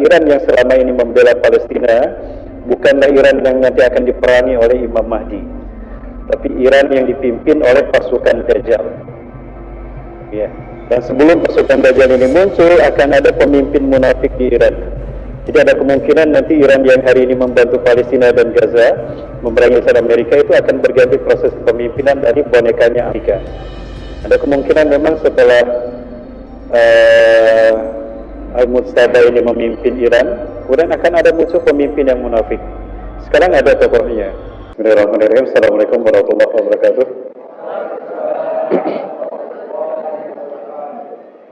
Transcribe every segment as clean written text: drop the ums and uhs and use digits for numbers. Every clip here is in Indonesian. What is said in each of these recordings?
Iran yang selama ini membela Palestina bukanlah Iran yang nanti akan diperangi oleh Imam Mahdi, tapi Iran yang dipimpin oleh pasukan Dajjal. Ya. Dan sebelum pasukan Dajjal ini muncul, akan ada pemimpin munafik di Iran. Jadi ada kemungkinan nanti Iran yang hari ini membantu Palestina dan Gaza memerangi Amerika itu akan berganti proses kepemimpinan dari bonekanya Amerika. Ada kemungkinan memang setelah Al-Mustafa ini memimpin Iran, kemudian akan ada muncul pemimpin yang munafik. Sekarang ada tokohnya. Bismillahirrahmanirrahim. Assalamualaikum warahmatullahi wabarakatuh.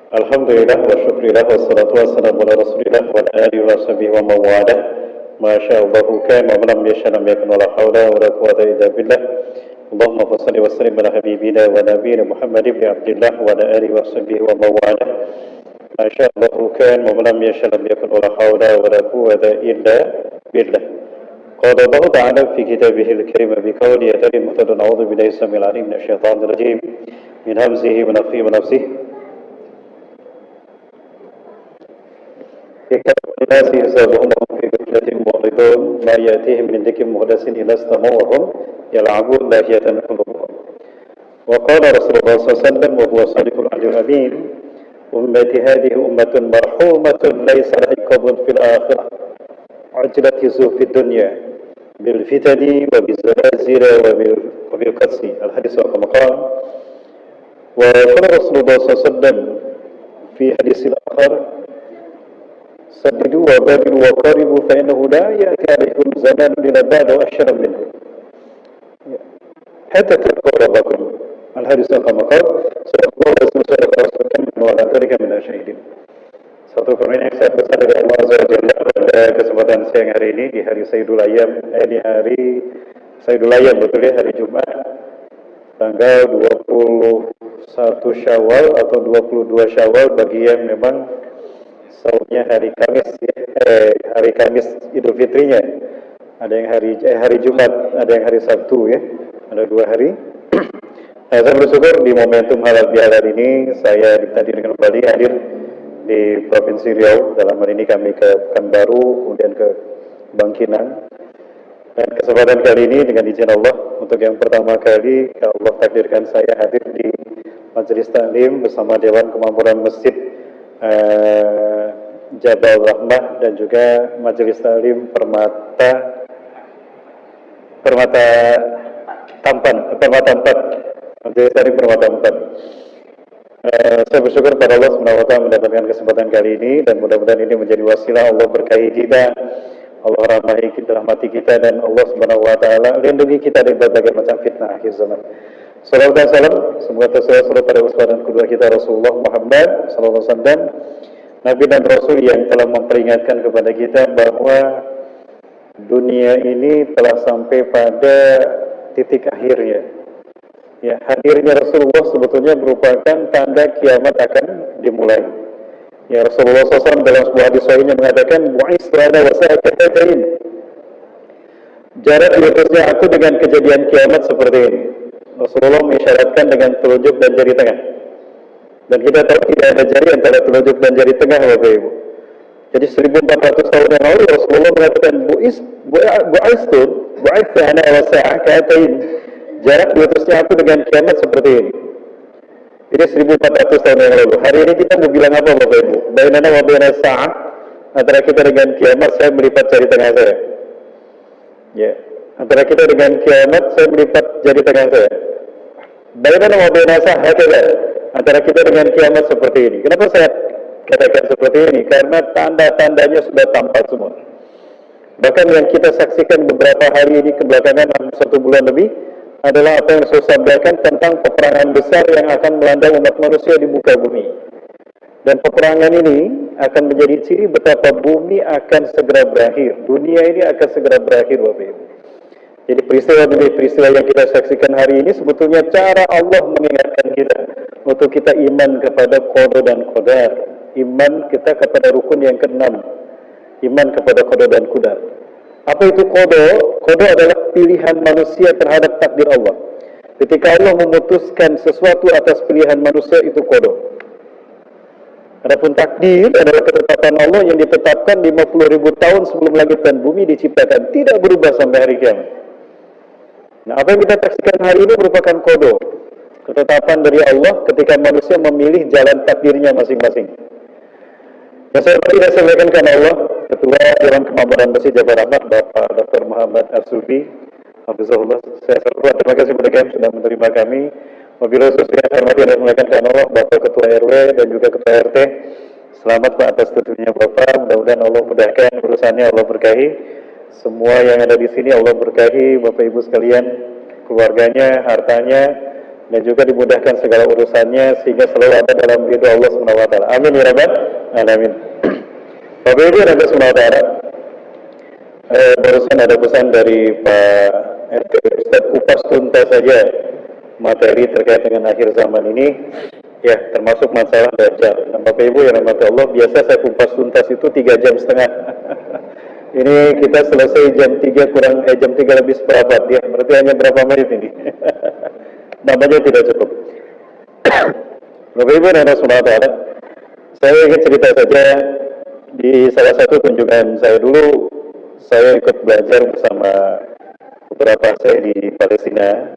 Alhamdulillah wa syukrillah wa salatu wa salamu ala rasulillah wa ala alihi wa sahbihi wa mawada. Masya'allahu kan wa lam yasha lam yakun wa la hawla wa la quwwata illa billah. Allahumma salli wa sallim ala habibina wa nabiyina Muhammad ibn Abdullah wa ala alihi wa sahbihi wa mawada. Masya'allahu kan wa lam yasha lam yakun wa la hawla wa la quwwata illa billah. Qala Allah ta'ala fi kitabihil karim bi qawli yadil muhtadun a'udzu billahi samil alim minasy syaithanir rajim min hamzihi wa nafthihi wa nafsihi. الناس يحسبهم في غفلة معرضون ما يأتيهم من ذكر محدث إلا استمعوا وهم يلعبون لاهية قلوبهم. وقال رسول الله صلى الله عليه وسلم وهو صادق الوعد الأمين أمتي هذه أمة مرحومة ليس لها عقاب في الآخرة عجلت في الدنيا بالفتن وبالزلازل وبالقتل. الحديث كما قال. وقال رسول الله صلى الله عليه وسلم في حديث آخر سددوا وبادروا وقاربوا فإنه لا يأتي عليكم زمان إلا بعد أشر منه حتى تلقوا ربكم. الحديث كما قال صلى الله عليه وسلم وعلى ذلك من الشهيدين. Satu permintaan yang saya besar dari Allah Azza wa Jalla pada kesempatan siang hari ini di hari Sayyidul Ayyam, di hari Sayyidul Ayyam, betul ya, hari Jumat tanggal 21 Syawal atau 22 Syawal bagi yang memang saumnya hari Kamis ya, hari Kamis Idul Fitrinya. Ada yang hari Jumat, ada yang hari Sabtu ya. Ada 2 hari. Saya bersyukur di momentum halal bihalal ini saya ditakdirkan kembali hadir di Provinsi Riau. Dalam hal ini kami ke Pekanbaru, kemudian ke Bangkinang. Dan kesempatan kali ini dengan izin Allah untuk yang pertama kali Allah takdirkan saya hadir di Majelis Taklim bersama Dewan Kemakmuran Masjid Jabal Rahmah dan juga Majelis Taklim Permata Tampan, Permata 4. Majelis Taklim Permata 4. Saya bersyukur pada Allah SWT mendapatkan kesempatan kali ini, dan mudah-mudahan ini menjadi wasilah Allah berkahi kita, Allah rahmati kita, dan Allah SWT lindungi kita dari berbagai macam fitnah akhir zaman. Salawat dan salam semoga terselawat pada usahawan kedua kita Rasulullah Muhammad SAW, Nabi dan Rasul yang telah memperingatkan kepada kita bahwa dunia ini telah sampai pada titik akhirnya. Ya, hadirnya Rasulullah sebetulnya merupakan tanda kiamat akan dimulai. Ya, Rasulullah SAW dalam sebuah hadis sahihnya mengatakan, "Bu'itsu ana wa sa'atatain." Jarak diutusnya aku dengan kejadian kiamat seperti ini. Rasulullah mengisyaratkan dengan telunjuk dan jari tengah. Dan kita tahu tidak ada jari antara telunjuk dan jari tengah, Bapak Ibu. Jadi 1400 tahun yang lalu Rasulullah mengatakan bu'itsu ana wa sa'atatain. Jarak diutusnya aku dengan kiamat seperti ini. Ini 1400 tahun yang lalu. Hari ini kita mau bilang apa, Bapak Ibu? Bainana wa baina sa'ah, antara kita dengan kiamat saya melipat jari tengah saya. Ya, antara kita dengan kiamat saya melipat jari tengah saya. Bainana wa baina sa'ah, antara kita dengan kiamat seperti ini. Kenapa saya katakan seperti ini? Karena tanda-tandanya sudah tampak semua. Bahkan yang kita saksikan beberapa hari ini kebelakangan, 1 bulan lebih, adalah apa yang saya sampaikan tentang peperangan besar yang akan melanda umat manusia di muka bumi. Dan peperangan ini akan menjadi ciri betapa bumi akan segera berakhir. Dunia ini akan segera berakhir, Bapak Ibu. Jadi peristiwa demi peristiwa yang kita saksikan hari ini sebetulnya cara Allah mengingatkan kita untuk kita iman kepada qada dan qadar. Iman kita kepada rukun yang ke-6. Iman kepada qada dan qadar. Apa itu qada? Qada adalah pilihan manusia terhadap takdir Allah. Ketika Allah memutuskan sesuatu atas pilihan manusia, itu qada. Adapun takdir adalah ketetapan Allah yang ditetapkan 50.000 tahun sebelum langit dan bumi diciptakan, tidak berubah sampai hari kiamat. Nah, apa yang kita saksikan hari ini merupakan kodo, ketetapan dari Allah ketika manusia memilih jalan takdirnya masing-masing. Yang saya tidak sampaikan karena Allah, Ketua Dewan Kemampuan Masjid Jabar Ahmad, Bapak Dr. Muhammad Arsufi, Hafizahullah. Saya selalu terima kasih kepada kami sudah menerima kami. Wabillahi taufiq wal hidayah dan muliakan karena Allah, Bapak Ketua RW dan juga Ketua RT. Selamat Pak atas tentunya Bapak. Mudah-mudahan Allah mudahkan urusannya, Allah berkahi. Semua yang ada di sini Allah berkahi, Bapak Ibu sekalian, keluarganya, hartanya, dan juga dimudahkan segala urusannya sehingga selalu ada dalam ridho Allah Subhanahu wa taala. Amin ya rabbal alamin. Bapak Ibu dan Subhanahu wa taala. Barusan ada pesan dari Pak RT Ustaz, kupas tuntas saja materi terkait dengan akhir zaman ini, ya termasuk masalah Dajjal. Dan Bapak Ibu yang rahmati Allah, biasa saya kupas tuntas itu 3,5 jam. Ini kita selesai jam 3 lebih seperempat, ya berarti hanya berapa menit ini. Namanya tidak cukup. Bapak Ibu dan Rasulullah, saya ingin cerita saja di salah satu kunjungan saya dulu. Saya ikut belajar bersama beberapa saya di Palestina.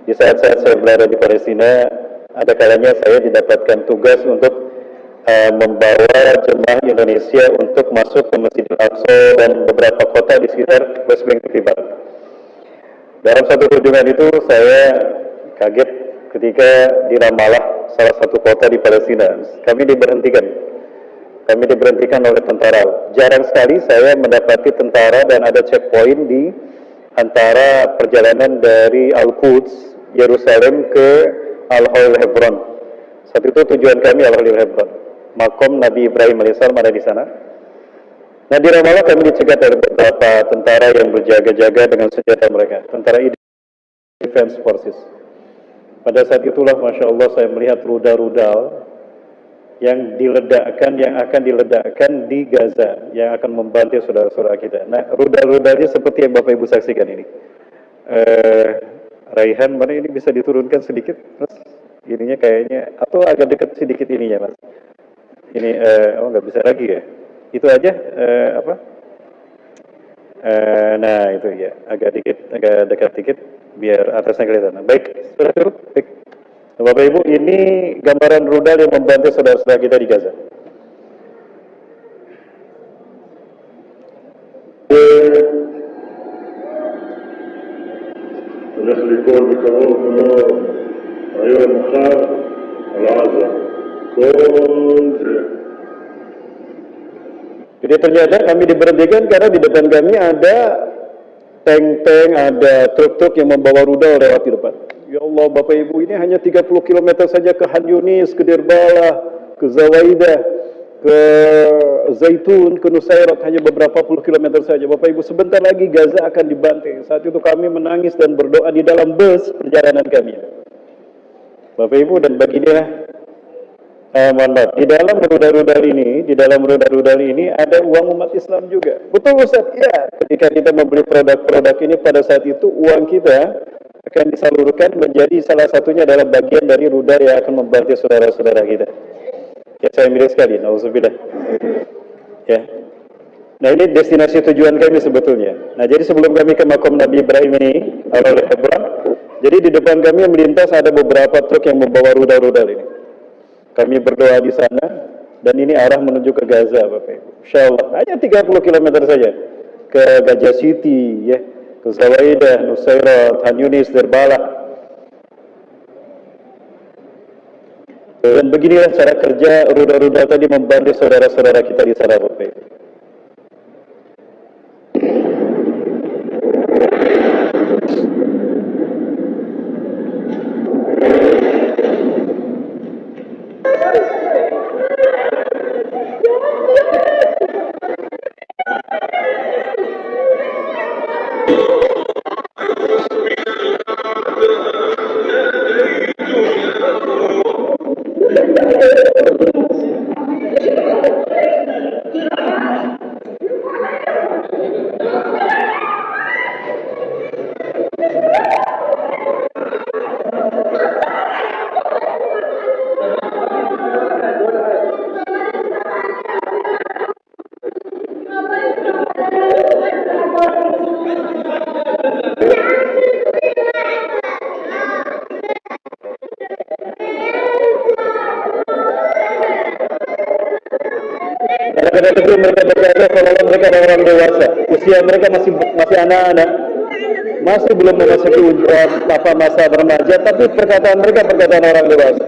Di saat-saat saya belajar di Palestina, ada kalanya saya didapatkan tugas untuk membawa jemaah Indonesia untuk masuk ke Masjidil Aqsa dan beberapa kota di sekitar West Bank tepi barat. Dalam satu kunjungan itu saya kaget ketika di Ramallah, salah satu kota di Palestina, kami diberhentikan oleh tentara. Jarang sekali saya mendapati tentara dan ada checkpoint di antara perjalanan dari Al-Quds, Yerusalem ke Al-Halil Hebron. Saat itu tujuan kami Al-Halil Hebron. Makom Nabi Ibrahim alaihissalam ada di sana. Nah, di Ramallah kami dicegat oleh beberapa tentara yang berjaga-jaga dengan senjata mereka, tentara Defense Forces. Pada saat itulah, Masya Allah, saya melihat rudal-rudal yang akan diledakkan di Gaza, yang akan membantai saudara-saudara kita. Nah, rudal-rudalnya seperti yang Bapak Ibu saksikan ini. Raihan, mana ini bisa diturunkan sedikit, Mas? Ininya kayaknya, atau agak dekat sedikit ininya, Mas. Ini, nggak bisa lagi ya. Itu aja, nah itu ya, agak dekat dikit, biar atasnya kelihatan. Baik, sudah cukup. Baik. Bapak Ibu, ini gambaran rudal yang membantu saudara-saudara kita di Gaza. ونخلي بقرار الله أيها المخاف العزة Jadi ternyata kami diberhentikan karena di depan kami ada tank-tank, ada truk-truk yang membawa rudal lewat di depan. Ya Allah, Bapak Ibu, ini hanya 30 km saja ke Han Yunis, ke Dirbalah, ke Zawaidah, ke Zaitun, ke Nusairat, hanya beberapa puluh kilometer saja. Bapak Ibu, sebentar lagi Gaza akan dibantai. Saat itu kami menangis dan berdoa di dalam bus perjalanan kami. Bapak Ibu, dan beginilah, di dalam rudal-rudal ini ada uang umat Islam juga. Betul Ustaz? Ya. Ketika kita membeli produk-produk ini, pada saat itu uang kita akan disalurkan menjadi salah satunya adalah bagian dari rudal yang akan membantu saudara-saudara kita. Ya, saya miris sekali, nauzubillah. Ya. Nah, ini destinasi tujuan kami sebetulnya. Nah, jadi sebelum kami ke makom Nabi Ibrahim ini, Al-Halil Hebron, jadi di depan kami yang melintas ada beberapa truk yang membawa rudal-rudal ini. Kami berdoa di sana, dan ini arah menuju ke Gaza, Bapak Ibu. Insyaallah, hanya 30 km saja ke Gaza City, ya, ke Zawaidah, Nusairat, Han Yunis, Dirbalah. Dan beginilah cara kerja rudal-rudal tadi membantu saudara-saudara kita di sana, Bapak Ibu. Karena itu mereka berkata seolah mereka adalah orang dewasa. Usia mereka masih anak-anak, masih belum memasuki masa remaja, tapi perkataan mereka perkataan orang dewasa.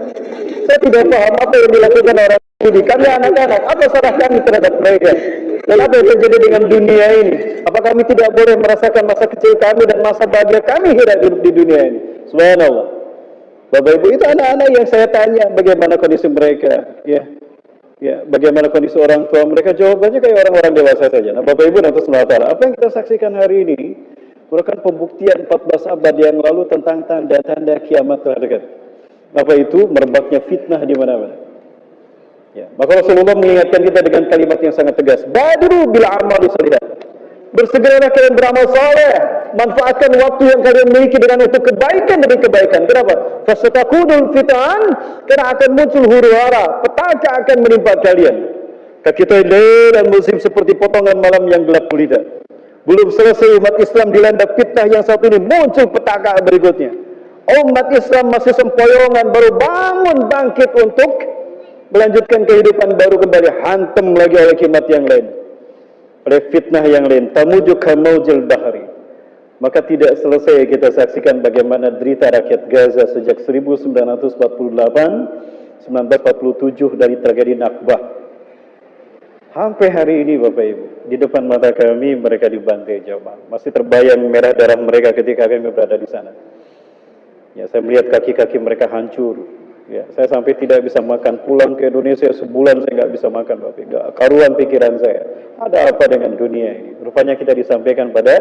Saya tidak paham apa yang dilakukan orang ini. Kami anak-anak, apa salah kami terhadap mereka? Dan apa yang terjadi dengan dunia ini? Apa kami tidak boleh merasakan masa kecil kami dan masa bahagia kami hidup di dunia ini? Subhanallah. Bapak Ibu, itu anak-anak yang saya tanya bagaimana kondisi mereka, ya, bagaimana kondisi orang tua mereka, jawabannya kayak orang-orang dewasa saja. Nah, Bapak Ibu, nanti sementara apa yang kita saksikan hari ini merupakan pembuktian 14 abad yang lalu tentang tanda-tanda kiamat telah dekat. Apa itu? Merebaknya fitnah di mana-mana. Ya, maka Rasulullah mengingatkan kita dengan kalimat yang sangat tegas. Badiru bil a'mali shalihat. Bersegeralah kalian beramal saleh. Manfaatkan waktu yang kalian miliki dengan untuk kebaikan demi kebaikan. Kenapa? Fasatakudul fitan, karena akan muncul huru-hara, petaka akan menimpa kalian. Kaki tenda dan musim seperti potongan malam yang gelap gulita. Belum selesai umat Islam dilanda fitnah yang satu ini, muncul petaka berikutnya. Umat Islam masih sempoyongan, baru bangun bangkit untuk melanjutkan kehidupan baru kembali hantam lagi oleh kiamat yang lain, oleh fitnah yang lain. Tamuju kamaujil bahri. Maka tidak selesai kita saksikan bagaimana derita rakyat Gaza sejak 1948 1947 dari tragedi Nakbah. Sampai hari ini Bapak Ibu, di depan mata kami mereka dibantai jamaah. Masih terbayang merah darah mereka ketika kami berada di sana. Ya, saya melihat kaki-kaki mereka hancur. Ya, saya sampai tidak bisa makan, pulang ke Indonesia sebulan saya nggak bisa makan, Bapak. Nggak karuan pikiran saya. Ada apa dengan dunia ini? Rupanya kita disampaikan pada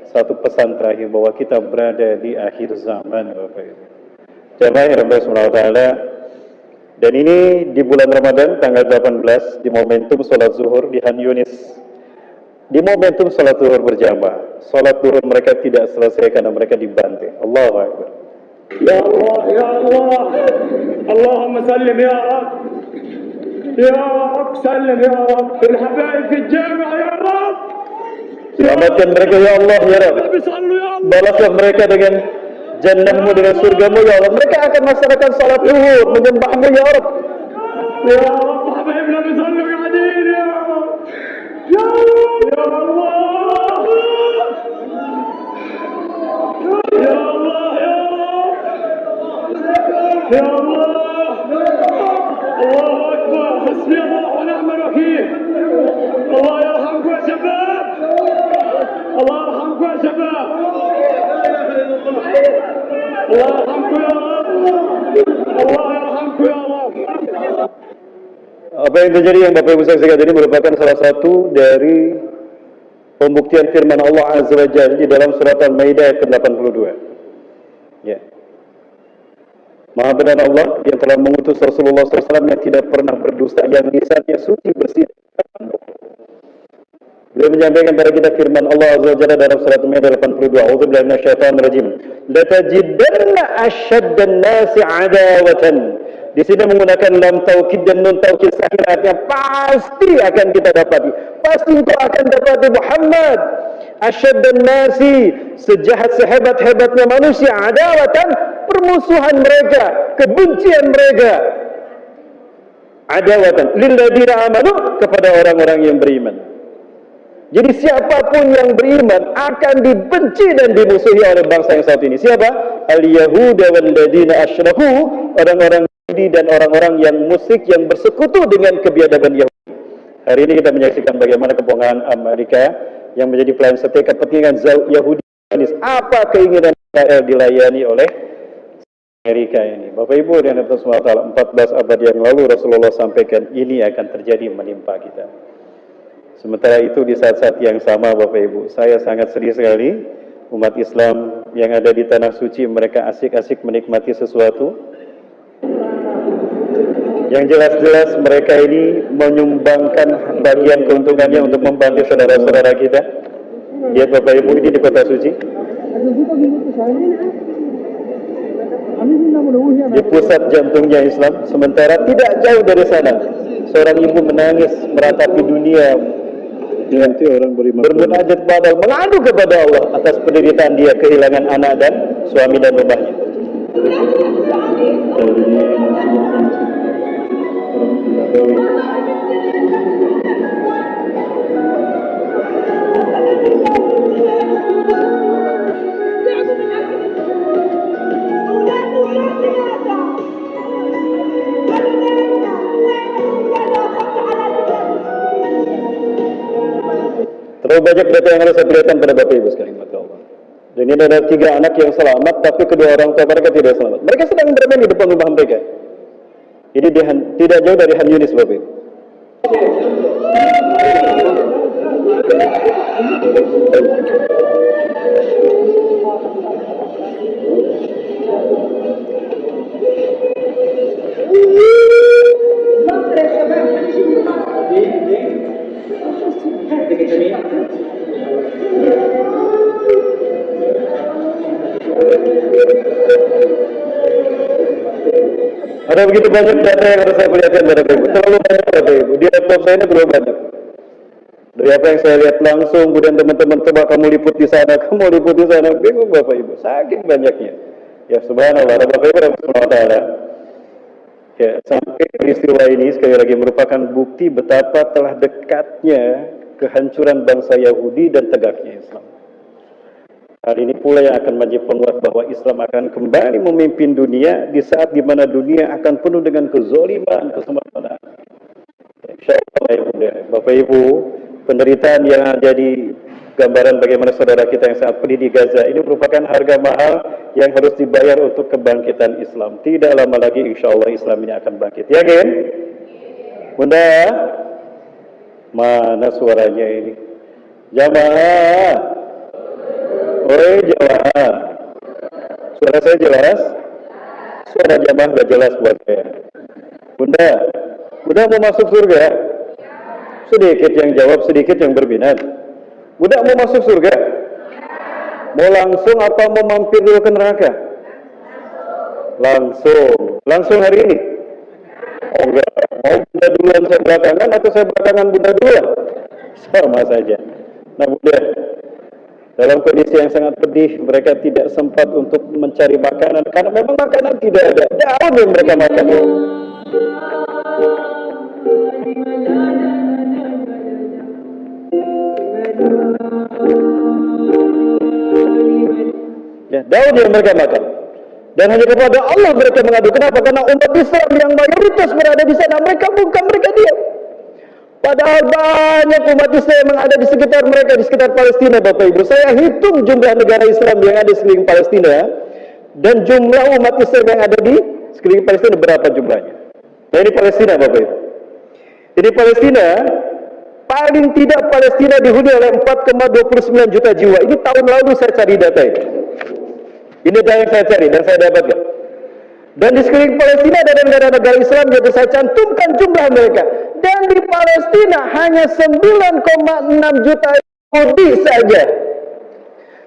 satu pesan terakhir bahwa kita berada di akhir zaman, Bapak Ibu. Jamaah yang dirahmati Allah Taala. Dan ini di bulan Ramadan tanggal 18 di momentum sholat zuhur di Han Yunis. Di momentum sholat zuhur berjamaah. Sholat zuhur mereka tidak selesai karena mereka dibantai. Allahu Akbar. Ya Allah, Ya Allah, Allahumma sallim Ya Rab, Ya Rab, sallim Ya Rab, fil habaib fil jami'ah Ya Rab. Selamatkan mereka ya Allah, ya Rab. Balaslah mereka dengan jannahmu, dengan surgamu ya Allah. Mereka akan melaksanakan salat zuhur, menyembahmu ya Rab. Ya Rab, habaibna bisallu qa'idin Ya Rab. Ya Allah, Ya Allah. Ya Allah, Ya Rab. Ya Allah. Allahu Akbar. Hasbi Allah wa ni'mal wakeel. Allah yarhamkum ya shabab. Allah yarhamkum ya shabab. Allah yarhamkum ya Rab. Allah yarhamkum ya Rab. Apa yang terjadi yang Bapak Ibu saksikan tadi merupakan salah satu dari pembuktian firman Allah Azza wa Jalla di dalam surat Al-Maidah ayat ke-82. Ya. Maha benar Allah yang telah mengutus Rasulullah SAW yang tidak pernah berdusta, yang lisannya suci bersih. Beliau menyampaikan kepada kita firman Allah Azza wa Jalla dalam surat Al-Maidah 82. A'udzubillahi minasyaitonir rajim. Latajidanna asyaddan nasi 'adawatan. Di sini menggunakan lam taukid dan nun taukid sahih, artinya pasti akan kita dapati. Pasti engkau akan dapati Muhammad. Asyaddan nasi, sejahat sehebat-hebatnya manusia, adawatan, permusuhan mereka, kebencian mereka. Adawatan lilladzina amanu, kepada orang-orang yang beriman. Jadi siapapun yang beriman akan dibenci dan dimusuhi oleh bangsa yang satu ini. Siapa? Al-Yahuda walladzina asyraku, orang-orang Yahudi dan orang-orang yang musyrik yang bersekutu dengan kebiadaban Yahudi. Hari ini kita menyaksikan bagaimana kebohongan Amerika yang menjadi pelayan setia kepentingan Yahudi. Apa keinginan Israel dilayani oleh Amerika ini? Bapak Ibu dan Saudara, 14 abad yang lalu Rasulullah sampaikan ini akan terjadi menimpa kita. Sementara itu di saat-saat yang sama Bapak Ibu, saya sangat sedih sekali umat Islam yang ada di tanah suci mereka asik-asik menikmati sesuatu. Yang jelas-jelas mereka ini menyumbangkan bagian keuntungannya untuk membantu saudara-saudara kita. Lihat Bapak Ibu ini di kota suci, di pusat jantungnya Islam. Sementara tidak jauh dari sana seorang ibu menangis meratapi dunia, Nanti orang bermunajat kepada, mengadu kepada Allah atas penderitaan dia kehilangan anak dan suami dan rumahnya. Terlalu banyak data yang harus saya perlihatkan pada Bapak Ibu sekalian, maka Allah. Dan ini ada 3 anak yang selamat, tapi kedua orang tua mereka tidak selamat. Mereka sedang bermain di depan rumah mereka. Ini tidak jauh dari Han Yunis, Bapak Ibu. Ada begitu banyak data yang harus saya perlihatkan pada Bapak Ibu. Terlalu banyak Bapak Ibu. Di laptop saya ini terlalu banyak. Dari apa yang saya lihat langsung, kemudian teman-teman coba kamu liput di sana, kamu liput di sana, bingung Bapak Ibu. Saking banyaknya. Ya subhanallah, Bapak Ibu SWT. Ya, sampai peristiwa ini sekali lagi merupakan bukti betapa telah dekatnya kehancuran bangsa Yahudi dan tegaknya Islam. Hal ini pula yang akan menjadi penguat bahwa Islam akan kembali memimpin dunia di saat di mana dunia akan penuh dengan kezaliman, kesemarahan. Insyaallah ya Bunda, Bapak Ibu, penderitaan yang jadi gambaran bagaimana saudara kita yang sangat pedih di Gaza ini merupakan harga mahal yang harus dibayar untuk kebangkitan Islam. Tidak lama lagi insyaallah Islam ini akan bangkit. Yakin? Bunda, mana suaranya ini? Jamaah. Oi jamaah, suara saya jelas? Suara jamaah sudah jelas buat saya. Bunda mau masuk surga? Sedikit yang jawab, sedikit yang berminat. Bunda mau masuk surga? Mau langsung atau mau mampir dulu ke neraka? Langsung hari ini? Oh enggak, mau Bunda duluan saya belakangan atau saya belakangan Bunda duluan? Sama saja. Nah Bunda, dalam kondisi yang sangat pedih, mereka tidak sempat untuk mencari makanan karena memang makanan tidak ada. Daun yang mereka makan. Ya, daun yang mereka makan. Dan hanya kepada Allah mereka mengadu. Kenapa? Karena umat Islam yang mayoritas berada di sana, mereka bukan, mereka diam. Padahal banyak umat Islam yang ada di sekitar mereka, di sekitar Palestina, Bapak Ibu. Saya hitung jumlah negara Islam yang ada di sekeliling Palestina, dan jumlah umat Islam yang ada di sekeliling Palestina berapa jumlahnya. Nah ini Palestina, Bapak Ibu. Ini Palestina, paling tidak Palestina dihuni oleh 4,29 juta jiwa. Ini tahun lalu saya cari data ini. Ini data yang saya cari dan saya dapatkan. Dan di sekeliling Palestina ada negara-negara Islam yang saya cantumkan jumlah mereka. Dan di Palestina hanya 9,6 juta Yahudi saja.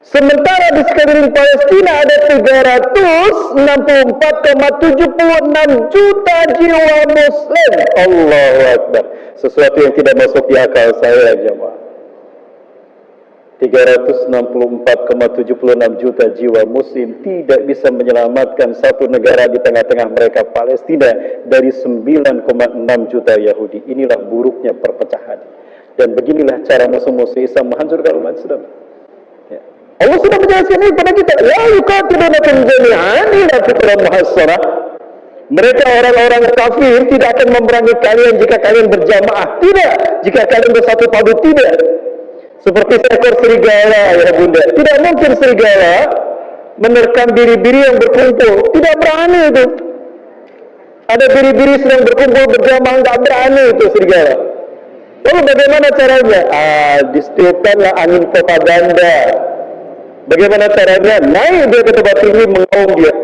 Sementara di sekeliling Palestina ada 364,76 juta jiwa Muslim. Allahu Akbar. Sesuatu yang tidak masuk di akal saya, jemaah. 364,76 juta jiwa Muslim tidak bisa menyelamatkan satu negara di tengah-tengah mereka, Palestina, dari 9,6 juta Yahudi. Inilah buruknya perpecahan. Dan beginilah cara musuh-musuh Islam menghancurkan umat Islam. Ya. Allah sudah menjelaskan ini kepada kita. La yuqatilunakum jami'an illa fi quran muhassarah. Mereka orang-orang kafir tidak akan memerangi kalian jika kalian berjamaah. Tidak. Jika kalian bersatu padu, tidak. Seperti seekor serigala, ya Bunda. Tidak mungkin serigala menerkam biri-biri yang berkumpul. Tidak berani itu. Ada biri-biri sedang berkumpul berjamaah, tidak berani itu serigala. Lalu bagaimana caranya? Ditiupkanlah angin propaganda. Bagaimana caranya? Naik dia ke tempat tinggi, mengaum dia.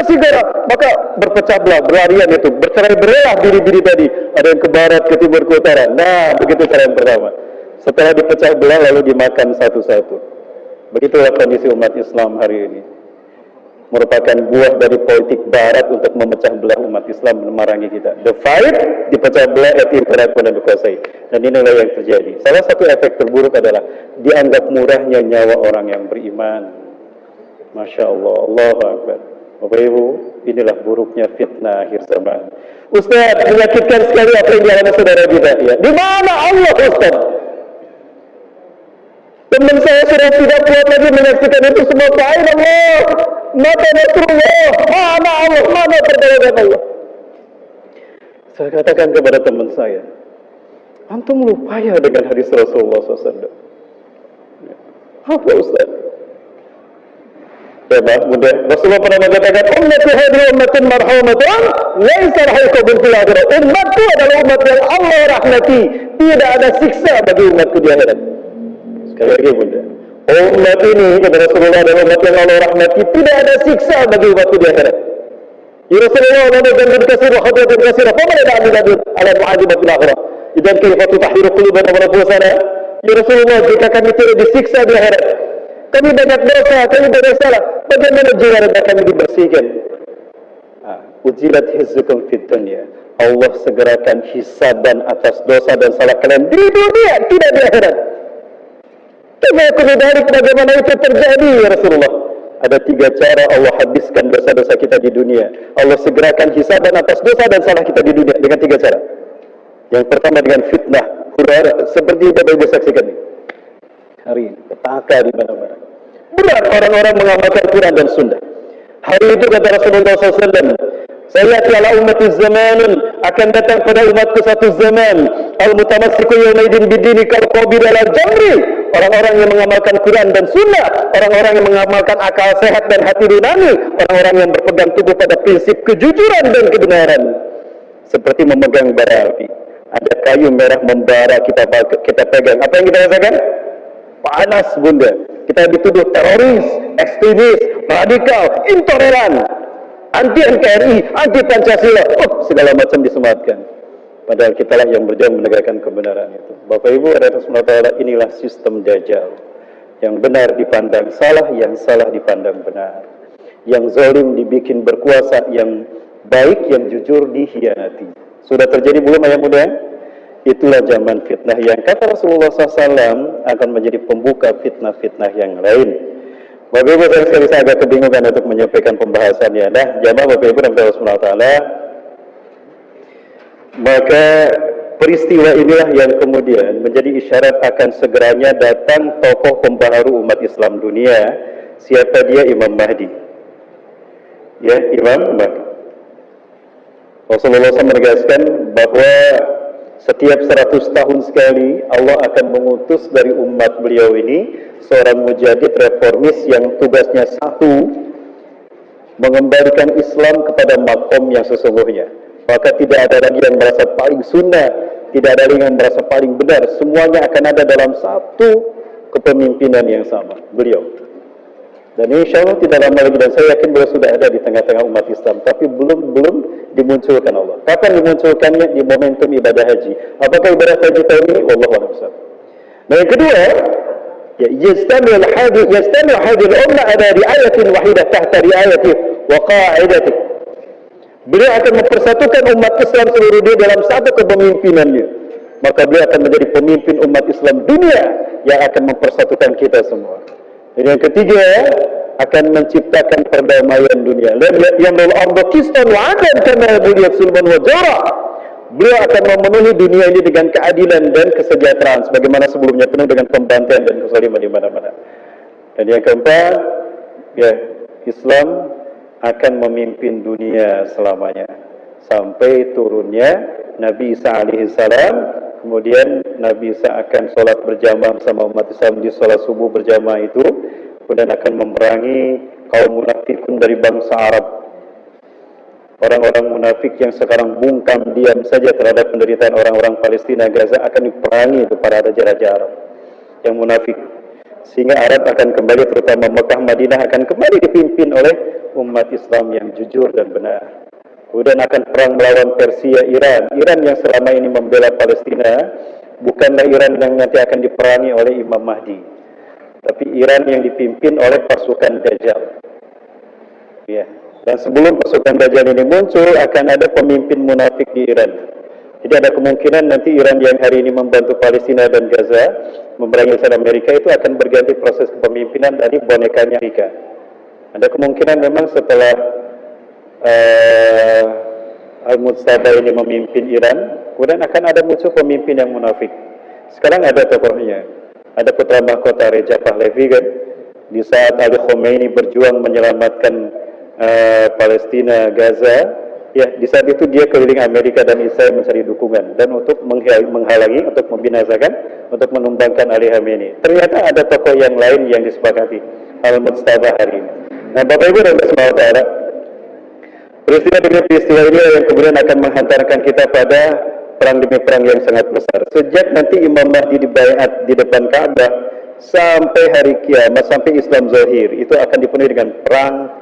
Serigala. Maka berpecah belah, berlarian itu, bercerai-belah biri-biri tadi. Ada yang ke barat, ke timur, ke utara. Nah, begitu cara yang pertama. Setelah dipecah belah, lalu dimakan satu-satu. Begitulah kondisi umat Islam hari ini. Merupakan buah dari politik barat untuk memecah belah umat Islam, memerangi kita. The fight, dipecah belah, et impera dan dikuasai. Dan inilah yang terjadi. Salah satu efek terburuk adalah dianggap murahnya nyawa orang yang beriman. Masya Allah, Allahu Akbar. Bapak Ibu, inilah buruknya fitnah akhir zaman. Ustaz, menyakitkan sekali apa yang dialami saudara kita. Ya, di mana Allah, Ustaz? Teman saya sudah tidak kuat lagi menyaksikan itu semua. Ain Allah, mata Rasulullah, mana Allah, mana pertolongan Allah. Saya katakan kepada teman saya, antum lupa ya dengan hadis Rasulullah SAW. Apa Ustaz? Ya Pak, mudah. Rasulullah pernah mengatakan, ummati hadhihi ummatun marhamatun, laisa laha qabul fil akhirah. Umatku adalah umat yang Allah rahmati, tidak ada siksa bagi umatku di akhirat. Sekali lagi bunda, umat ini kata Rasulullah adalah umat yang Allah rahmati, tidak ada siksa bagi umatku di akhirat. Ya Rasulullah, ada dzambun katsir wa khati'atun katsira, fa man ya'lamu ala mu'adzibatil akhirah. Idzan kayfa tutahhiru qulubana wa nufusana? Ya Rasulullah, jika kami tidak disiksa di akhirat, kami banyak dosa, kami banyak salah, bagaimana jiwa raga kami dibersihkan? Ujilat hizzukum fid dunya. Allah segerakan hisaban atas dosa dan salah kalian di dunia, tidak di akhirat. Bagaimana itu terjadi ya Rasulullah? Ada 3 cara Allah habiskan dosa-dosa kita di dunia. Allah segerakan hisaban atas dosa dan salah kita di dunia dengan 3 cara. Yang pertama dengan fitnah, huru-hara, seperti Bapak Ibu saksikan ini. Hari ini, petaka di mana-mana. Berat orang-orang mengamalkan Quran dan Sunnah. Hari itu kata Rasulullah SAW, saya tiala umat zamanun, akan datang pada umatku satu zaman, al-mutamassiku yawmaidin bidini kal-qabir al-jamri. Orang-orang yang mengamalkan Quran dan Sunnah, orang-orang yang mengamalkan akal sehat dan hati nurani, orang-orang yang berpegang teguh pada prinsip kejujuran dan kebenaran, seperti memegang bara api. Ada kayu merah membara kita pegang. Apa yang kita rasakan? Panas bunda. Kita dituduh teroris, ekstremis, radikal, intoleran, anti NKRI, anti Pancasila, segala macam disematkan. Padahal kitalah yang berjuang menegakkan kebenaran itu. Bapak Ibu, inilah sistem Dajjal. Yang benar dipandang salah, yang salah dipandang benar. Yang zalim dibikin berkuasa, yang baik, yang jujur dihianati. Sudah terjadi belum ayah muda? Itulah zaman fitnah yang kata Rasulullah SAW akan menjadi pembuka fitnah-fitnah yang lain. Bapak Ibu, saya agak kebingungan untuk menyampaikan pembahasannya. Nah, jamaah Bapak Ibu dan Allah Taala, maka peristiwa inilah yang kemudian menjadi isyarat akan segeranya datang tokoh pembaharu umat Islam dunia. Siapa dia? Imam Mahdi. Ya, Imam Mahdi. Rasulullah SAW menegaskan bahwa setiap 100 tahun sekali Allah akan mengutus dari umat beliau ini seorang mujahid reformis yang tugasnya satu, mengembalikan Islam kepada makom yang sesungguhnya. Maka tidak ada lagi yang merasa paling sunnah, tidak ada lagi yang merasa paling benar. Semuanya akan ada dalam satu kepemimpinan yang sama, beliau. Dan insya Allah tidak lama lagi, dan saya yakin beliau sudah ada di tengah-tengah umat Islam, tapi belum dimunculkan Allah. Kapan dimunculkannya? Di momentum ibadah haji. Apakah ibadah haji tahun ini? Wallahu a'lam. Nah, yang kedua, yastamil hadhihi al-ummah ala ri'ayatin wahidah tahta ri'ayati wa qa'idati. Beliau akan mempersatukan umat Islam seluruh dunia dalam satu kepemimpinannya. Maka beliau akan menjadi pemimpin umat Islam dunia yang akan mempersatukan kita semua. Dan yang ketiga, akan menciptakan perdamaian dunia. Yang al-ardh qistan wa 'adlan kama buliyat sulman wa jara. Beliau akan memenuhi dunia ini dengan keadilan dan kesejahteraan sebagaimana sebelumnya penuh dengan pembantaian dan kezaliman di mana-mana. Dan yang keempat, ya, Islam akan memimpin dunia selamanya sampai turunnya Nabi Isa alaihi salam. Kemudian Nabi Isa akan sholat berjamaah bersama umat Islam di sholat subuh berjamaah itu, kemudian akan memerangi kaum munafikun dari bangsa Arab. Orang-orang munafik yang sekarang bungkam diam saja terhadap penderitaan orang-orang Palestina, Gaza, akan diperangi itu para raja-raja Arab yang munafik, sehingga Arab akan kembali, terutama Mekah, Madinah akan kembali dipimpin oleh umat Islam yang jujur dan benar. Kemudian akan perang melawan Persia, Iran yang selama ini membela Palestina, bukanlah Iran yang nanti akan diperangi oleh Imam Mahdi, tapi Iran yang dipimpin oleh pasukan Dajjal. Ya. Dan sebelum pasukan Dajjal ini muncul, akan ada pemimpin munafik di Iran. Jadi ada kemungkinan nanti Iran yang hari ini membantu Palestina dan Gaza memerangi Amerika itu akan berganti proses kepemimpinan dari bonekanya Amerika. Ada kemungkinan memang setelah Al-Mustafa ini memimpin Iran, kemudian akan ada muncul pemimpin yang munafik. Sekarang ada tokohnya, ada putra mahkota Reja Pahlavi kan, di saat Ali Khomeini berjuang menyelamatkan Palestina, Gaza, ya di saat itu dia keliling Amerika dan Israel mencari dukungan dan untuk menghalangi, untuk membinasakan, untuk menumbangkan Ali Khamenei. Ternyata ada tokoh yang lain yang disepakati, Al-Mustafa hari ini. Nah, Bapak Ibu dan Saudara, peristiwa demi peristiwa ini yang kemudian akan menghantarkan kita pada perang demi perang yang sangat besar. Sejak nanti Imam Mahdi dibaiat di depan Ka'bah sampai hari kiamat, sampai Islam zahir, itu akan dipenuhi dengan perang,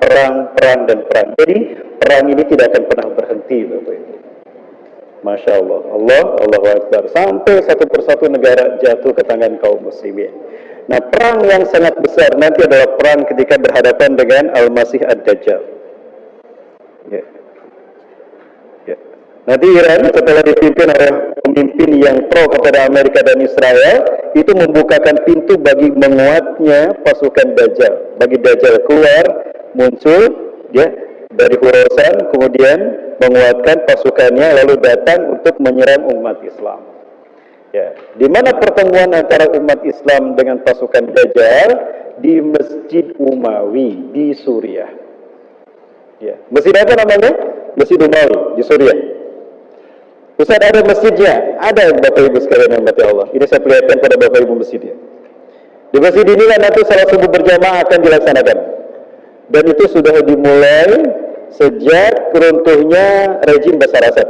dan perang. Jadi perang ini tidak akan pernah berhenti, Bapak Ibu. Masya Allah, Allahu Akbar, sampai satu persatu negara jatuh ke tangan kaum muslimin. Nah, perang yang sangat besar nanti adalah perang ketika berhadapan dengan Al-Masih Ad-Dajjal. Ya. Ya. Nanti Iran setelah dipimpin oleh pemimpin yang pro kepada Amerika dan Israel, itu membukakan pintu bagi menguatnya pasukan Dajjal. Bagi Dajjal keluar, muncul ya dari Khurasan, kemudian menguatkan pasukannya lalu datang untuk menyerang umat Islam. Ya, di mana pertemuan antara umat Islam dengan pasukan Dajjal? Di Masjid Umawi di Suriah. Ya, masjid apa namanya? Masjid Umawi di Suriah. Ustaz, ada masjidnya? Ada, Bapak Ibu sekalian yang dirahmati Allah. Ini saya perlihatkan pada Bapak Ibu masjidnya. Di masjid inilah nanti salat subuh berjamaah akan dilaksanakan. Dan itu sudah dimulai sejak runtuhnya rejim Bashar Assad.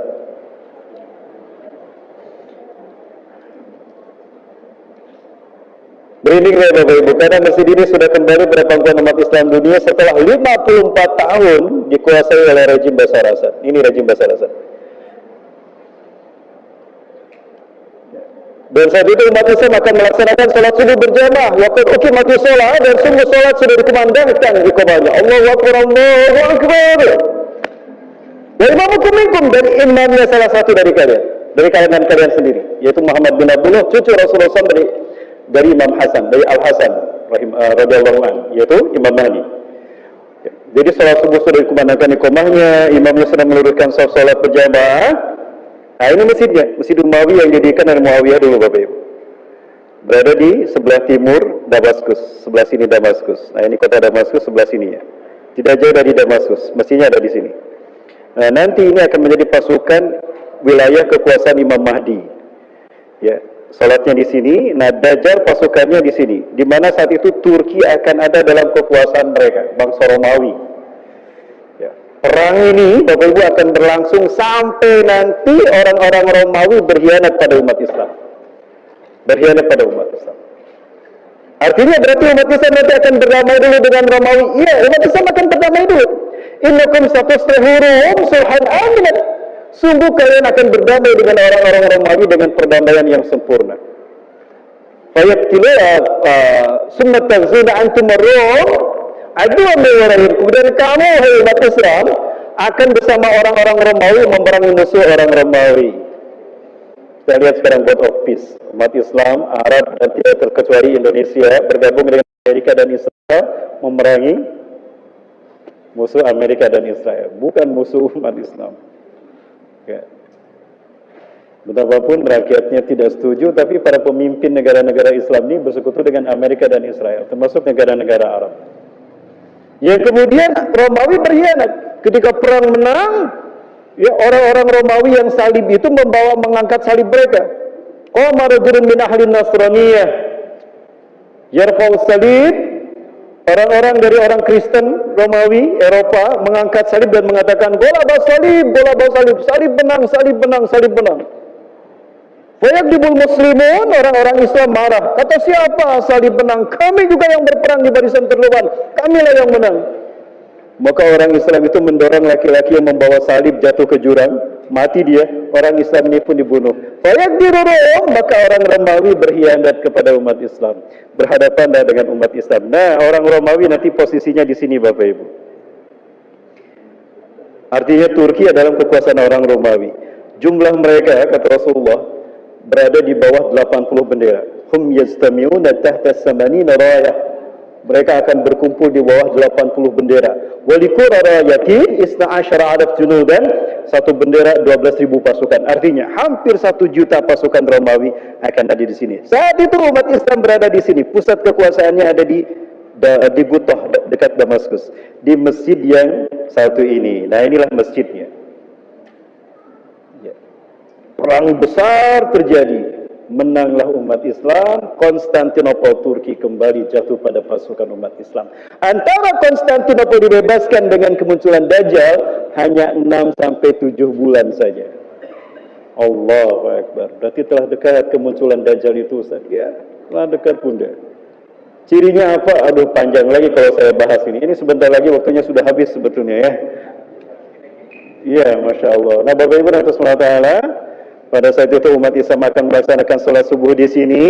Berindinglah Bapak Ibu, karena masjid ini sudah kembali pada pangkuan umat Islam dunia setelah 54 tahun dikuasai oleh rejim Bashar Assad. Ini rejim Bashar Assad. Dan saat itu umat Islam akan melaksanakan sholat subuh berjamaah. Waktu mati sholat dan sungguh sholat sudah dikumandangkan di komanya. Allahu Akbar, Allahu Akbar. Wa imamukum minkum, dan imamnya salah satu dari kalian, dari kalangan kalian sendiri, yaitu Muhammad bin Abdullah, cucu Rasulullah SAW dari Imam Hasan, dari Al Hasan radhiyallahu anhu, yaitu Imam Mahdi. Jadi sholat subuh sudah dikumandangkan di komahnya, imamnya sedang meluruskan sholat berjamaah. Nah, ini masjidnya, Masjid Umawi yang didirikan oleh Muawiyah dulu, Bapak Ibu. Berada di sebelah timur Damaskus, sebelah sini Damaskus. Nah, ini kota Damaskus, sebelah sini ya. Tidak jauh dari Damaskus, mestinya ada di sini. Nah, nanti ini akan menjadi pasukan wilayah kekuasaan Imam Mahdi. Ya, salatnya di sini, nah Dajjal pasukannya di sini. Di mana saat itu Turki akan ada dalam kekuasaan mereka, bangsa Romawi. Perang ini, Bapak Ibu, akan berlangsung sampai nanti orang-orang Romawi berkhianat pada umat Islam. Berkhianat pada umat Islam. Artinya berarti umat Islam nanti akan berdamai dulu dengan Romawi. Iya, umat Islam akan berdamai dulu. Innakum satuslihurum sulhan aminat. Sungguh kalian akan berdamai dengan orang-orang Romawi dengan perdamaian yang sempurna. Fayabtilah summa tazuna antum ar-rum. Aduan mewarahim. Kemudian kamu, hai umat Islam, akan bersama orang-orang Romawi memerangi musuh orang Romawi. Kita lihat sekarang Board of Peace. Umat Islam, Arab, dan tidak terkecuali Indonesia bergabung dengan Amerika dan Israel memerangi musuh Amerika dan Israel, bukan musuh umat Islam. Ya. Betapapun rakyatnya tidak setuju, tapi para pemimpin negara-negara Islam ini bersekutu dengan Amerika dan Israel, termasuk negara-negara Arab. Yang kemudian Romawi berkhianat. Ketika perang menang, ya orang-orang Romawi yang salib itu mengangkat salib mereka. Qama rajulun min ahli Nasraniyah yarfa'u salib. Orang-orang dari orang Kristen Romawi Eropa mengangkat salib dan mengatakan golaba salib, salib menang, salib menang, salib menang. Fayaqdibul muslimun, orang-orang Islam marah. Kata siapa salib menang? Kami juga yang berperang di barisan terdepan. Kamilah yang menang. Maka orang Islam itu mendorong laki-laki yang membawa salib jatuh ke jurang. Mati dia. Orang Islam ini pun dibunuh. Fayaqdirurum, maka orang Romawi berkhianat kepada umat Islam. Berhadapan dengan umat Islam. Nah, orang Romawi nanti posisinya di sini, Bapak Ibu. Artinya Turki adalah kekuasaan orang Romawi. Jumlah mereka, kata Rasulullah, berada di bawah 80 bendera. Hum yastami'una tahta samanina rayah. Mereka akan berkumpul di bawah 80 bendera. Walikura rayatin isna asyara adaf junudan, satu bendera 12.000 pasukan. Artinya hampir 1 juta pasukan Romawi akan ada di sini. Saat itu umat Islam berada di sini. Pusat kekuasaannya ada di Butoh dekat Damaskus, di masjid yang satu ini. Nah, inilah masjidnya. Perang besar terjadi. Menanglah umat Islam. Konstantinopel Turki kembali jatuh pada pasukan umat Islam. Antara Konstantinopel dibebaskan dengan kemunculan Dajjal hanya 6-7 bulan saja. Allahu Akbar. Berarti telah dekat kemunculan Dajjal itu, Ustaz. Ya, telah dekat bunda. Cirinya apa? Aduh, panjang lagi kalau saya bahas ini. Ini sebentar lagi waktunya sudah habis sebetulnya ya. Iya, Masya Allah. Nah, Bapak Ibu Rahmatullah SWT, pada saat itu umat Islam akan melaksanakan sholat subuh di sini.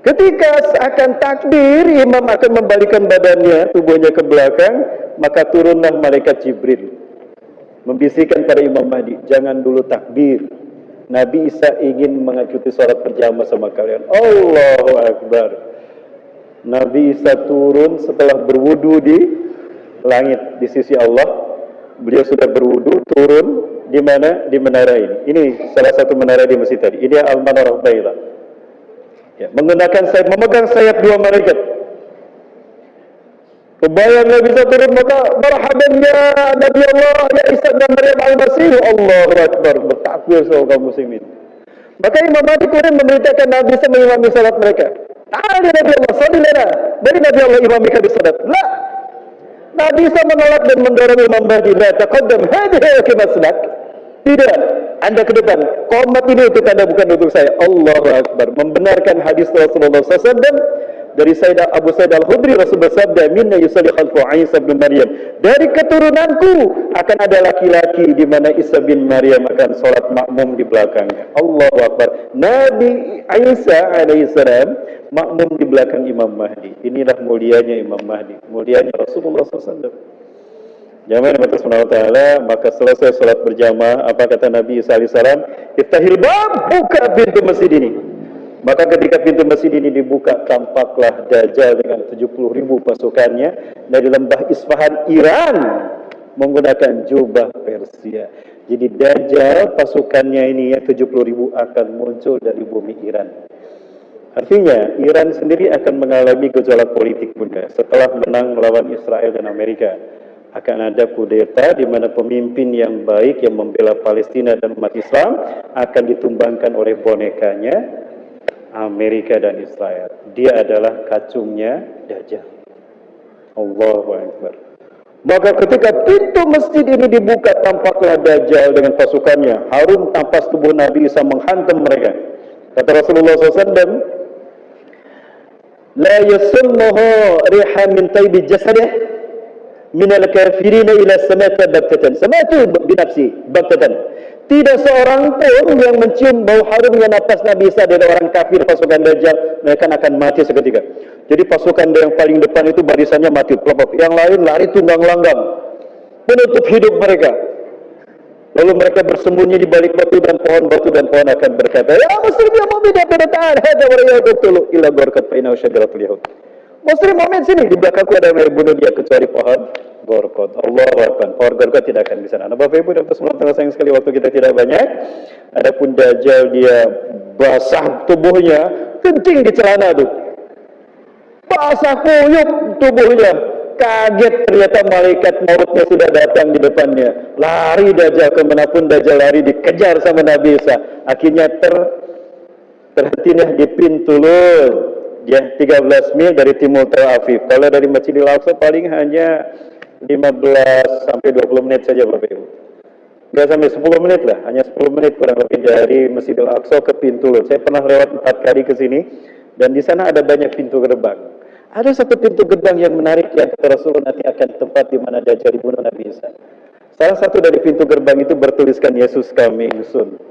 Ketika akan takbir, imam akan membalikkan badannya, tubuhnya ke belakang, maka turunlah malaikat Jibril membisikkan pada Imam Mahdi, jangan dulu takbir. Nabi Isa ingin mengikuti sholat berjamaah sama kalian. Allahu Akbar. Nabi Isa turun setelah berwudu di langit di sisi Allah. Beliau sudah berwudu, turun di mana? Di menara ini. Ini salah satu menara di masjid tadi. Ini Al-Manarah Baidah. Ya, menggunakan sayap, memegang sayap 2 malaikat. Kebayang Nabi Isa turun, maka marhaban ya Nabi Allah, ya Isa dan Maryam al-Masih. Allahu Akbar. Bertakbir semua kaum muslimin. Maka Imam Mahdi kemudian memerintahkan Nabi Isa mengimami salat mereka. Ta'ala Nabi Allah, salli lana. Dari Nabi Allah imami kami salat. La. Nabi Isa menolak dan mendorong Imam Mahdi. La taqaddam hadhihi kimaslak. Tidak, Anda ke depan. Qomat ini untuk Anda, bukan untuk saya. Allahu Akbar. Membenarkan hadis Rasulullah SAW dari Abu Sa'id Al-Khudri. Rasul bersabda, minna yusalli khalfu Isa bin Maryam. Dari keturunanku akan ada laki-laki di mana Isa bin Maryam akan sholat makmum di belakangnya. Allahu Akbar. Nabi Isa alaihissalam makmum di belakang Imam Mahdi. Inilah mulianya Imam Mahdi, mulianya Rasulullah SAW. Jamaah yang SWT, maka selesai sholat berjamaah, apa kata Nabi Isa alaihissalam? Iftahil bab, buka pintu masjid ini. Maka ketika pintu masjid ini dibuka, tampaklah Dajjal dengan 70.000 pasukannya dari lembah Isfahan, Iran, menggunakan jubah Persia. Jadi Dajjal pasukannya ini ya 70.000 akan muncul dari bumi Iran. Artinya Iran sendiri akan mengalami gejolak politik bunda setelah menang melawan Israel dan Amerika. Akan ada kudeta di mana pemimpin yang baik yang membela Palestina dan umat Islam akan ditumbangkan oleh bonekanya Amerika dan Israel. Dia adalah kacungnya Dajjal. Allahu Akbar. Maka ketika pintu masjid ini dibuka, tampaklah Dajjal dengan pasukannya. Harum tampas tubuh Nabi Isa menghantam mereka. Kata Rasulullah SAW, la yasunnuhu riha min taybi jasadih minal kafirina ila samata baktatan. Samatu binafsi baktatan. Tidak seorang pun yang mencium bau harumnya napas Nabi Isa dari orang kafir pasukan Dajjal, mereka akan mati seketika. Jadi pasukan yang paling depan itu barisannya mati, pelopok. Yang lain lari tunggang langgang, menutup hidup mereka. Lalu mereka bersembunyi di balik batu dan pohon akan berkata, ya muslim ya mu'min ya ta'ala hadza wa yaqtulu illa gorqat fa innahu syajaratul yahud. Muslim mu'min sini, di belakangku ada yang bunuh dia kecuali pohon gorqat. Allahu Akbar. Pohon gorqat tidak akan bisa. Nah, Bapak Ibu dan semua sayang sekali, waktu kita tidak banyak. Adapun Dajjal dia basah tubuhnya, kencing di celana tuh. Basah kuyup tubuhnya. Kaget ternyata malaikat mautnya sudah datang di depannya. Lari Dajjal kemanapun Dajjal lari, dikejar sama Nabi Isa. Akhirnya terhentinya di pintu Lul. Ya, 13 mil dari Timur Tel Aviv. Kalau dari Masjidil Aqsa paling hanya 15 sampai 20 menit saja Bapak Ibu. Enggak sampai 10 menit lah, hanya 10 menit kurang lebih dari Masjidil Aqsa ke pintu Lul. Saya pernah lewat 4 kali ke sini dan di sana ada banyak pintu gerbang. Ada satu pintu gerbang yang menarik yang kata Rasulullah nanti akan tempat di mana Dajjal dibunuh Nabi Isa. Salah satu dari pintu gerbang itu bertuliskan Yesus coming soon.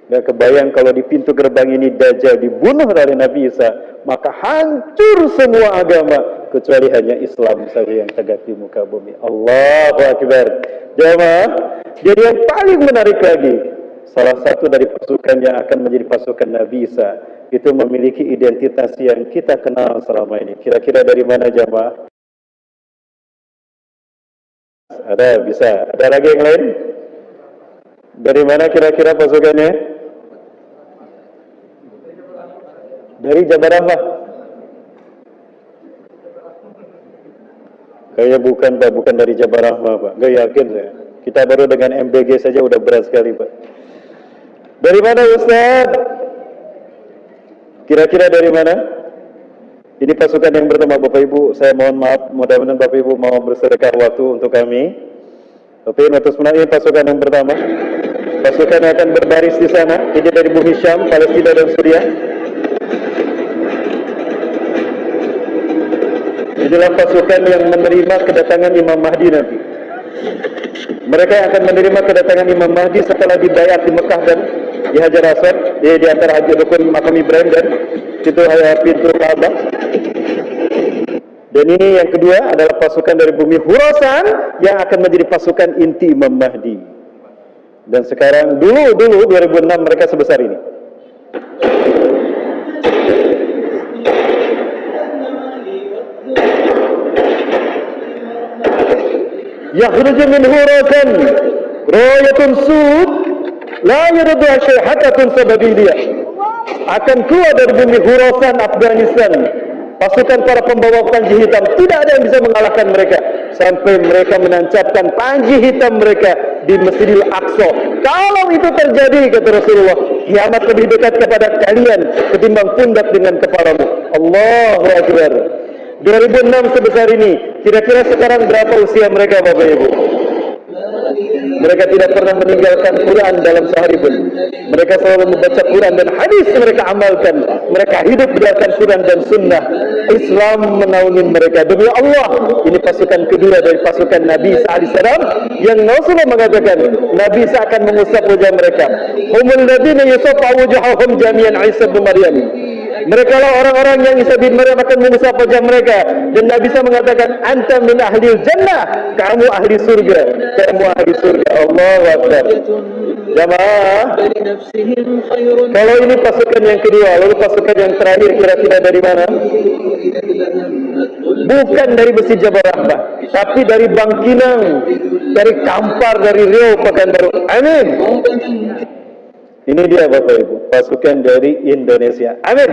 Gak kebayang kalau di pintu gerbang ini Dajjal dibunuh oleh Nabi Isa, maka hancur semua agama kecuali hanya Islam saja yang tegak di muka bumi. Allahu Akbar. Jamaah, jadi yang paling menarik lagi, salah satu dari pasukan yang akan menjadi pasukan Nabi Isa itu memiliki identitas yang kita kenal selama ini. Kira-kira dari mana jamaah? Ada, bisa. Ada lagi yang lain? Dari mana kira-kira pasukannya? Dari Jabal Rahmah. Kayaknya bukan Pak, bukan dari Jabal Rahmah Pak. Gak yakin saya. Kita baru dengan MBG saja udah berat sekali Pak. Dari mana Ustaz? Kira-kira dari mana? Ini pasukan yang pertama Bapak Ibu. Saya mohon maaf, mudah-mudahan Bapak Ibu mau bersedekah waktu untuk kami. Tapi ini pasukan yang pertama. Pasukan yang akan berbaris di sana. Ini dari bumi Syam, Palestina dan Suriah. Inilah pasukan yang menerima kedatangan Imam Mahdi nanti. Mereka yang akan menerima kedatangan Imam Mahdi setelah dibayat di Mekah dan di Hajar Aswad, di antara Haji Rukun Makam Ibrahim dan situ pintu Ka'bah. Dan ini yang kedua adalah pasukan dari bumi Khurasan yang akan menjadi pasukan inti Imam Mahdi. Dan sekarang dulu 2006 mereka sebesar ini. Yakhruju min Khurasan rayatun sud la yurdu syai' hatta tunsababiliyah. Akan keluar dari bumi Khurasan Afghanistan pasukan para pembawa panji hitam. Tidak ada yang bisa mengalahkan mereka sampai mereka menancapkan panji hitam mereka di Masjidil Aqsa. Kalau itu terjadi, kata Rasulullah, kiamat lebih dekat kepada kalian ketimbang pundak dengan kepalamu. Allahu Akbar. 2006 sebesar ini. Kira-kira sekarang berapa usia mereka Bapak Ibu? Mereka tidak pernah meninggalkan Quran dalam sehari pun. Mereka selalu membaca Quran dan hadis mereka amalkan. Mereka hidup berdasarkan Quran dan Sunnah. Islam menaungi mereka. Demi Allah, ini pasukan kedua dari pasukan Nabi Isa AS yang Rasulullah mengatakan Nabi Isa akan mengusap wajah mereka. Humul ladina yusaffa wujuhahum jami'an Isa bin Maryam. Mereka lah orang-orang yang Isa bin Maryam akan mengusap wajah mereka. Dan Nabi Isa mengatakan, anta min ahlil jannah, kamu ahli surga, kamu ahli surga. Allahu Akbar. Jamaah, kalau ini pasukan yang kedua, lalu pasukan yang terakhir kira-kira dari mana? Bukan dari Besi Jabal Rahmah, tapi dari Bangkinang, dari Kampar, dari Riau, Pekanbaru. Amin. Ini dia Bapak Ibu, pasukan dari Indonesia. Amin.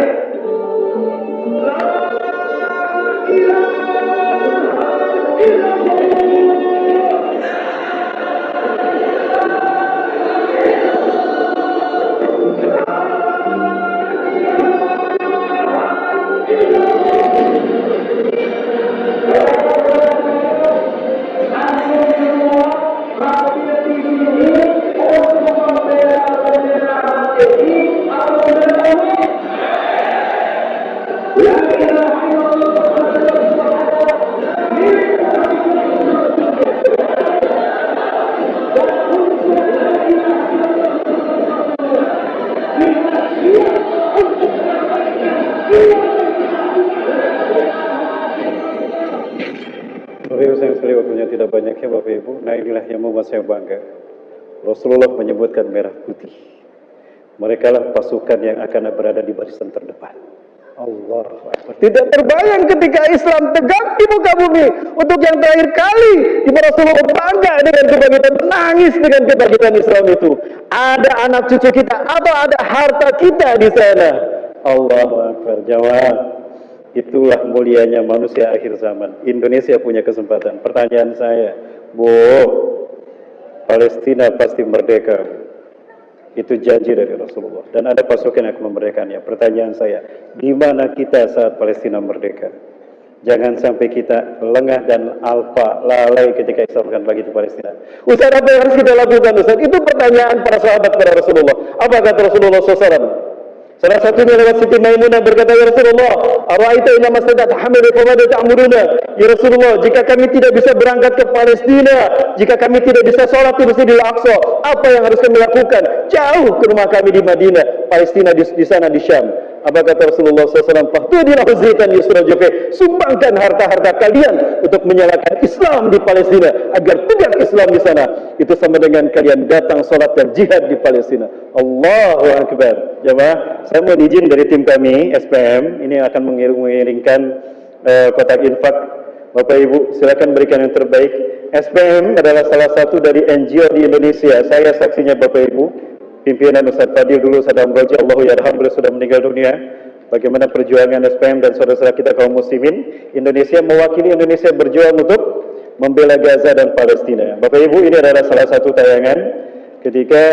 Sayang sekali waktunya tidak banyak ya Bapak Ibu. Nah inilah yang membuat saya bangga. Rasulullah menyebutkan merah putih. Mereka lah pasukan yang akan berada di barisan terdepan. Allah Akbar. Tidak terbayang ketika Islam tegak di muka bumi untuk yang terakhir kali di mana Rasulullah bangga dengan kebangkitan, menangis dengan kebangkitan Islam itu. Ada anak cucu kita atau ada harta kita di sana. Allah Akbar. Jawab. Itulah mulianya manusia akhir zaman. Indonesia punya kesempatan. Pertanyaan saya, Bu, Palestina pasti merdeka. Itu janji dari Rasulullah. Dan ada pasukan yang akan memerdekakannya. Pertanyaan saya, di mana kita saat Palestina merdeka? Jangan sampai kita lengah dan alfa, lalai ketika Islam akan bagi di Palestina. Ustaz, apa yang harus kita lakukan, Ustaz? Itu pertanyaan para sahabat kepada Rasulullah. Apa kata Rasulullah SAW? Salah satunya lewat Siti Maimunah berkata, ya Rasulullah, ara'aita inna masjidat hamilu famada ta'muruna. Ya Rasulullah, jika kami tidak bisa berangkat ke Palestina, jika kami tidak bisa sholat di Masjidil Aqsa, apa yang harus kami lakukan? Jauh ke rumah kami di Madinah, Palestina di sana di Syam. Apa kata Rasulullah SAW? Fahtudilahu zaitan yusra jufi. Sumbangkan harta-harta kalian untuk menyalakan Islam di Palestina agar tegak Islam di sana, itu sama dengan kalian datang sholat dan jihad di Palestina. Allahu Akbar. Jemaah, saya mau izin dari tim kami SPM ini akan mengiringkan kotak infak. Bapak Ibu, silakan berikan yang terbaik. SPM adalah salah satu dari NGO di Indonesia. Saya saksinya Bapak Ibu. Pimpinan Ustaz Fadil dulu Sadam Roji, Allahu yarham, beliau sudah meninggal dunia. Bagaimana perjuangan SPM dan saudara-saudara kita kaum muslimin Indonesia, mewakili Indonesia berjuang untuk membela Gaza dan Palestina. Bapak Ibu, ini adalah salah satu tayangan ketika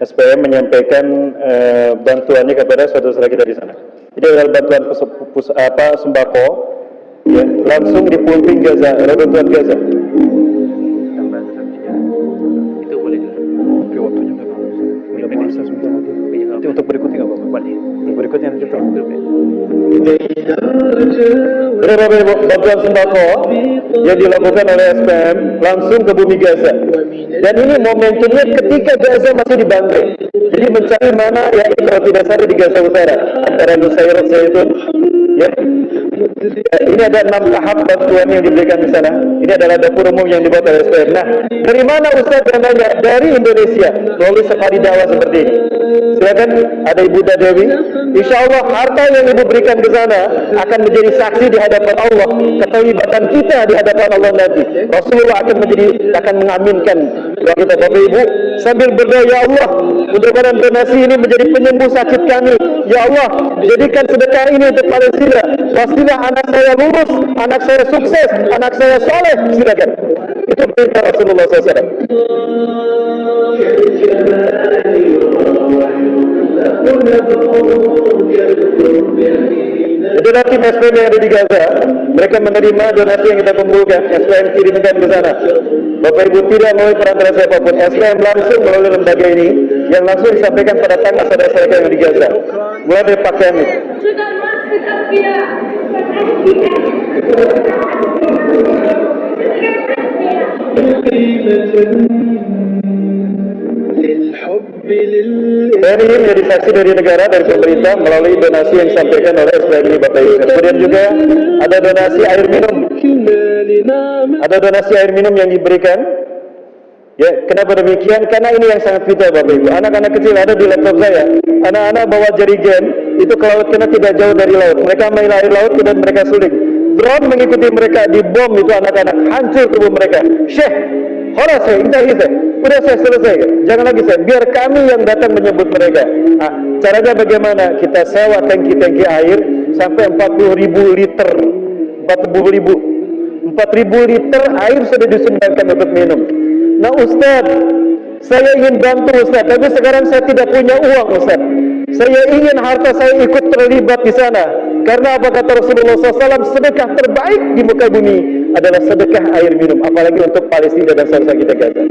SPM menyampaikan bantuannya kepada saudara-saudara kita di sana. Ini adalah bantuan sembako, ya, langsung di pumping Gaza, bantuan Gaza. Itu boleh juga. Oke, waktunya udah mau akses sebentar lagi. Nanti untuk berikutnya nggak apa-apa. Untuk berikutnya nanti terus. Bapak Ibu, bantuan sembako yang dilakukan oleh SPM langsung ke bumi Gaza. Dan ini momentumnya ketika Gaza masih dibantai. Jadi mencari mana yang kalau tidak salah di Gaza Utara antara Nusairat Zaitun. Ya. Ini ada 6 tahap bantuan yang diberikan di sana. Ini adalah dapur umum yang dibuat oleh SPM. Nah, dari mana Ustaz dananya? Dari Indonesia melalui safari dakwah seperti ini. Silakan, ada Ibu Dadewi. Insya Allah harta yang Ibu berikan ke sana akan menjadi saksi di hadapan Allah, keterlibatan kita di hadapan Allah nanti. Rasulullah akan mengaminkan doa kita. Bapak Ibu sambil berdoa, ya Allah, mudah-mudahan donasi ini menjadi penyembuh sakit kami. Ya Allah, jadikan sedekah ini untuk Palestina. Pastilah anak saya lulus, anak saya sukses, anak saya soleh. Silakan. Itu perintah Rasulullah SAW. Donasi SPM yang ada di Gaza, mereka menerima donasi yang kita kumpulkan, SPM kirimkan ke sana. Bapak Ibu tidak melalui perantara siapapun, SPM langsung melalui lembaga ini yang langsung disampaikan pada tangan saudara-saudara yang di Gaza. Mulai dari pakaian itu. Dan ini menjadi saksi dari negara, dari pemerintah melalui donasi yang disampaikan oleh SPM ini Bapak Ibu. Kemudian juga ada donasi air minum. Ada donasi air minum yang diberikan. Ya, kenapa demikian? Karena ini yang sangat vital Bapak Ibu. Anak-anak kecil ada di laptop saya. Anak-anak bawa jerigen itu ke laut karena tidak jauh dari laut. Mereka main air laut dan mereka suling. Drone mengikuti mereka, dibom itu anak-anak, hancur tubuh mereka. Syekh, horas saya, udah saya selesai. Jangan lagi saya, biar kami yang datang menyebut mereka. Nah, caranya bagaimana? Kita sewa tangki-tangki air sampai 40.000 liter. 4.000 liter air sudah disumbangkan untuk minum. Nah Ustaz, saya ingin bantu Ustaz, tapi sekarang saya tidak punya uang Ustaz. Saya ingin harta saya ikut terlibat di sana. Karena apa kata Rasulullah SAW, sedekah terbaik di muka bumi adalah sedekah air minum. Apalagi untuk Palestina dan saudara kita Gaza.